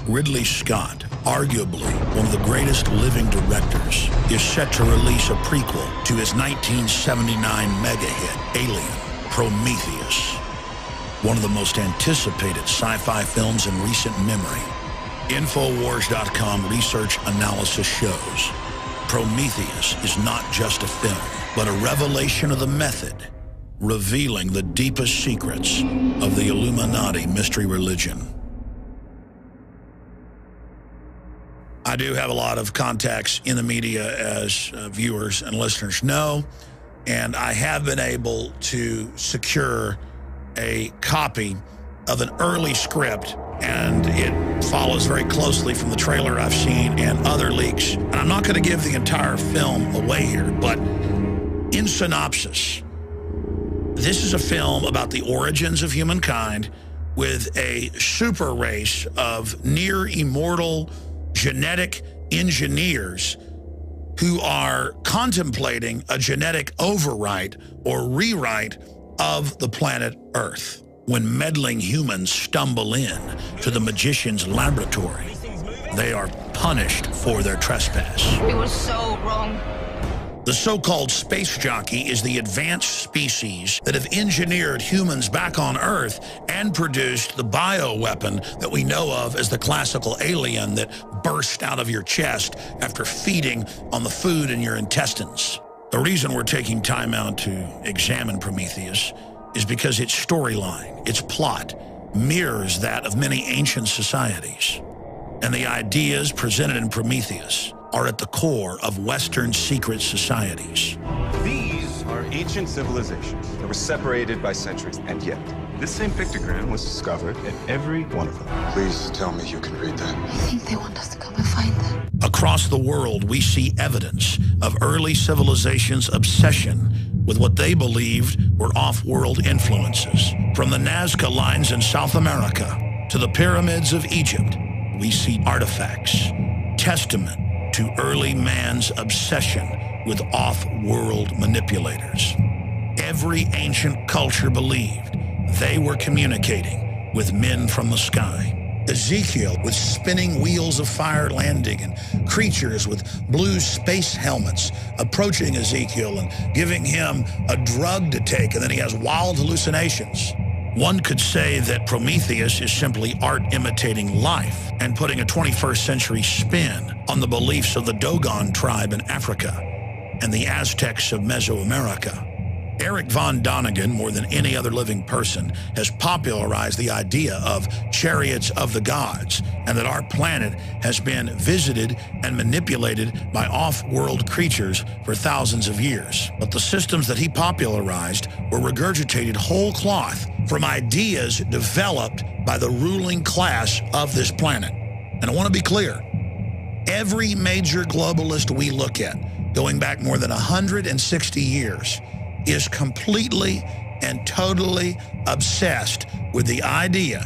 Ridley Scott, arguably one of the greatest living directors, is set to release a prequel to his 1979 mega hit, Alien, Prometheus, one of the most anticipated sci-fi films in recent memory. Infowars.com research analysis shows Prometheus is not just a film, but a revelation of the method, revealing the deepest secrets of the Illuminati mystery religion. I do have a lot of contacts in the media, as viewers and listeners know, and I have been able to secure a copy of an early script, and it follows very closely from the trailer I've seen and other leaks. And I'm not going to give the entire film away here, but in synopsis, this is a film about the origins of humankind with a super race of near immortal genetic engineers who are contemplating a genetic overwrite or rewrite of the planet Earth when meddling humans stumble in to the magician's laboratory. They are punished for their trespass. It was so wrong. The so-called space jockey is the advanced species that have engineered humans back on Earth and produced the bioweapon that we know of as the classical alien that burst out of your chest after feeding on the food in your intestines. The reason we're taking time out to examine Prometheus is because its storyline, its plot, mirrors that of many ancient societies. And the ideas presented in Prometheus are at the core of Western secret societies. These are ancient civilizations that were separated by centuries, and yet this same pictogram was discovered in every one of them. Please tell me you can read that. I think they want us to come and find them. Across the world, we see evidence of early civilizations' obsession with what they believed were off-world influences. From the Nazca lines in South America to the pyramids of Egypt, we see artifacts, testament to early man's obsession with off-world manipulators. Every ancient culture believed they were communicating with men from the sky. Ezekiel with spinning wheels of fire landing and creatures with blue space helmets approaching Ezekiel and giving him a drug to take, and then he has wild hallucinations. One could say that Prometheus is simply art imitating life and putting a 21st century spin on the beliefs of the Dogon tribe in Africa and the Aztecs of Mesoamerica. Eric von Däniken, more than any other living person, has popularized the idea of chariots of the gods and that our planet has been visited and manipulated by off-world creatures for thousands of years. But the systems that he popularized were regurgitated whole cloth from ideas developed by the ruling class of this planet. And I want to be clear, every major globalist we look at, going back more than 160 years, is completely and totally obsessed with the idea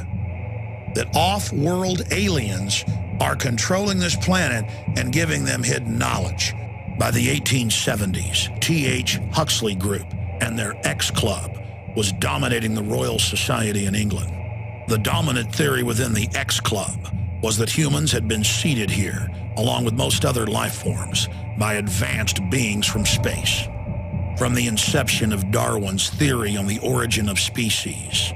that off-world aliens are controlling this planet and giving them hidden knowledge. By the 1870s, T.H. Huxley Group and their X Club was dominating the Royal Society in England. The dominant theory within the X Club was that humans had been seeded here, along with most other life forms, by advanced beings from space. From the inception of Darwin's theory on the origin of species,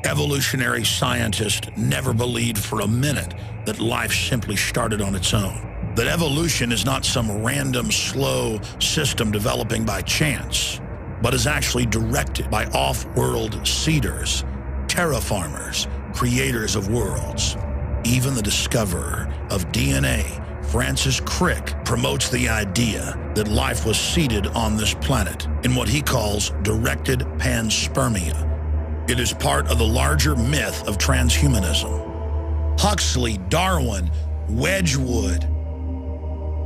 evolutionary scientists never believed for a minute that life simply started on its own. That evolution is not some random, slow system developing by chance, but is actually directed by off-world seeders, terraformers, creators of worlds. Even the discoverer of DNA, Francis Crick, promotes the idea that life was seeded on this planet in what he calls directed panspermia. It is part of the larger myth of transhumanism. Huxley, Darwin, Wedgwood,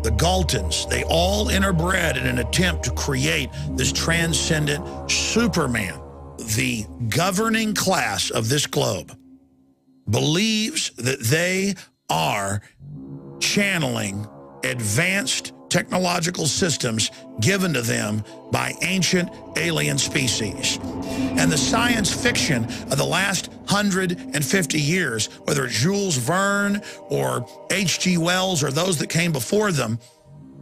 the Galtons, they all interbred in an attempt to create this transcendent Superman. The governing class of this globe believes that they are channeling advanced technological systems given to them by ancient alien species. And the science fiction of the last 150 years, whether it's Jules Verne or H.G. Wells or those that came before them,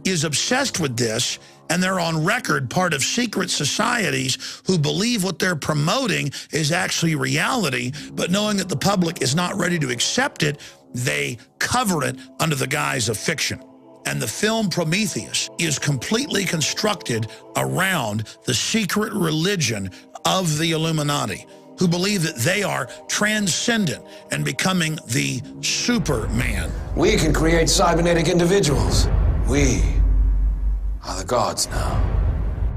is obsessed with this, and they're on record part of secret societies who believe what they're promoting is actually reality, but knowing that the public is not ready to accept it, they cover it under the guise of fiction. And the film Prometheus is completely constructed around the secret religion of the Illuminati, who believe that they are transcendent and becoming the Superman. We can create cybernetic individuals. We are the gods now.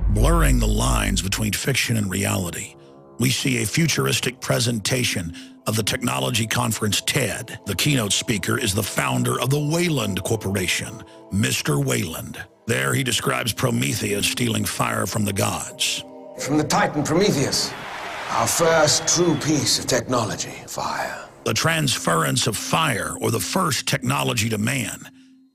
Blurring the lines between fiction and reality, we see a futuristic presentation of the technology conference TED. The keynote speaker is the founder of the Wayland Corporation, Mr. Wayland. There he describes Prometheus stealing fire from the gods. From the Titan Prometheus, our first true piece of technology, fire. The transference of fire, or the first technology to man,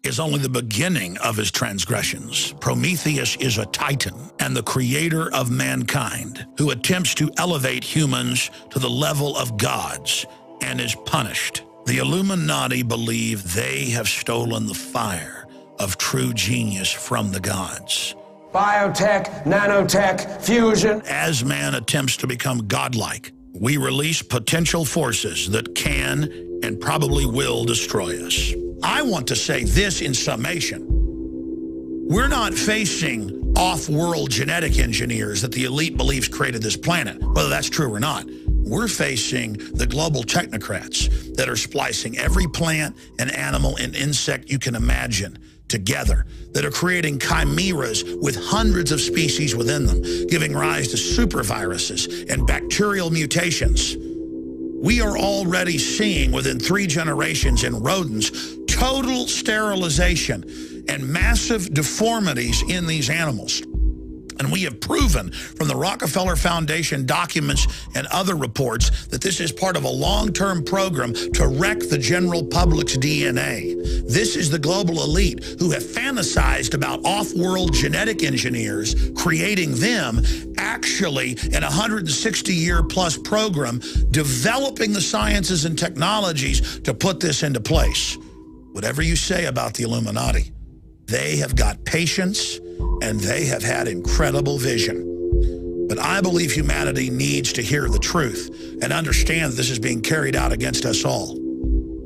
is only the beginning of his transgressions. Prometheus is a titan and the creator of mankind who attempts to elevate humans to the level of gods and is punished. The Illuminati believe they have stolen the fire of true genius from the gods. Biotech, nanotech, fusion. As man attempts to become godlike, we release potential forces that can and probably will destroy us. I want to say this in summation. We're not facing off-world genetic engineers that the elite believes created this planet, whether that's true or not. We're facing the global technocrats that are splicing every plant and animal and insect you can imagine together, that are creating chimeras with hundreds of species within them, giving rise to superviruses and bacterial mutations. We are already seeing within 3 generations in rodents total sterilization and massive deformities in these animals. And we have proven from the Rockefeller Foundation documents and other reports that this is part of a long-term program to wreck the general public's DNA. This is the global elite who have fantasized about off-world genetic engineers, creating them actually in a 160-year-plus program, developing the sciences and technologies to put this into place. Whatever you say about the Illuminati, they have got patience and they have had incredible vision. But I believe humanity needs to hear the truth and understand that this is being carried out against us all.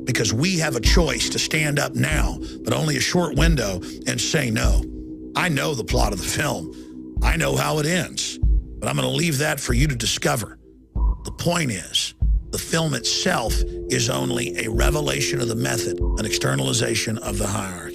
Because we have a choice to stand up now, but only a short window, and say no. I know the plot of the film. I know how it ends. But I'm going to leave that for you to discover. The point is, the film itself is only a revelation of the method, an externalization of the hierarchy.